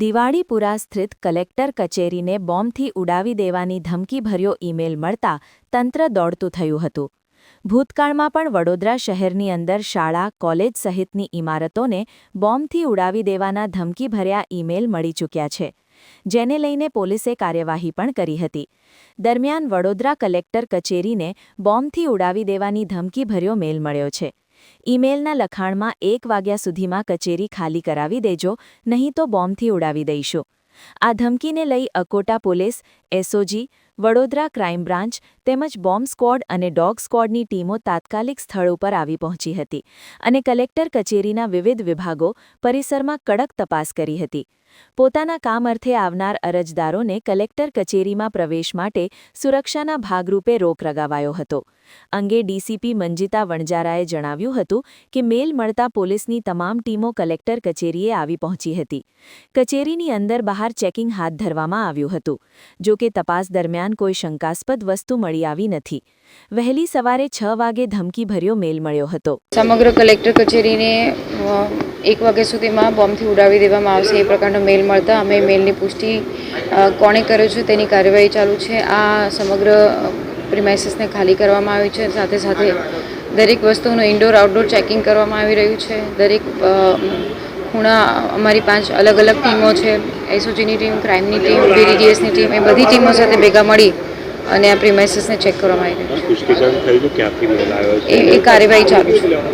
દિવાળીપુરા સ્થિત કલેક્ટર કચેરીને બોમ્બથી ઉડાવી દેવાની ધમકીભર્યો ઈમેલ મળતા તંત્ર દોડતું થયું હતું. ભૂતકાળમાં પણ વડોદરા શહેરની અંદર શાળા, કોલેજ સહિતની ઇમારતોને બોમ્બથી ઉડાવી દેવાના ધમકીભર્યા ઈમેલ મળી ચૂક્યા છે, જેને લઈને પોલીસે કાર્યવાહી પણ કરી હતી. દરમિયાન વડોદરા કલેક્ટર કચેરીને બોમ્બથી ઉડાવી દેવાની ધમકીભર્યો મેલ મળ્યો છે. ઈમેલના લખાણમાં 1 વાગ્યા સુધીમાં કચેરી ખાલી કરાવી દેજો, નહીં તો બોમ્બથી ઉડાવી દઈશું. આ ધમકીને લઈ Akota police, SOG, Vadodara crime branch તેમજ બોમ્બ સ્ક્વોડ અને ડોગ સ્ક્વોડની ટીમો તાત્કાલિક સ્થળ ઉપર આવી પહોંચી હતી અને કલેક્ટર કચેરીના વિવિધ વિભાગો પરિસરમાં કડક તપાસ કરી હતી. પોતાના કામ અર્થે આવનાર અરજદારોને કલેક્ટર કચેરીમાં પ્રવેશ માટે સુરક્ષાના ભાગરૂપે રોક લગાવાયો હતો. અંગે ડીસીપી મંજિતા વણજારાએ જણાવ્યું હતું કે મેલ મળતા પોલીસની તમામ ટીમો કલેક્ટર કચેરીએ આવી પહોંચી હતી. કચેરીની અંદર બહાર ચેકિંગ હાથ ધરવામાં આવ્યું હતું. જો કે તપાસ દરમિયાન કોઈ શંકાસ્પદ વસ્તુ મળી આવી નથી. વહેલી સવારે 6 વાગે ધમકીભર્યો મેલ મળ્યો હતો. સમગ્ર કલેક્ટર કચેરીને 1 વાગ્યા સુધીમાં બોમ્બથી ઉડાવી દેવામાં આવશે એ પ્રકારનો મેલ મળતા અમે મેલની પુષ્ટિ કોણે કર્યો છે તેની કાર્યવાહી ચાલુ છે. આ સમગ્ર પ્રિમાઇસીસને ખાલી કરવામાં આવી છે. સાથે સાથે દરેક વસ્તુનું ઇન્ડોર આઉટડોર ચેકિંગ કરવામાં આવી રહ્યું છે. દરેક ખૂણા અમારી 5 અલગ અલગ ટીમો છે, એસઓજીની ટીમ, ક્રાઇમની ટીમ, બીડીડીએસની ટીમ, એ બધી ટીમો સાથે ભેગા મળી અને આ પ્રિમાઇસીસને ચેક કરવામાં આવી રહ્યું છે. એ કાર્યવાહી ચાલુ છે.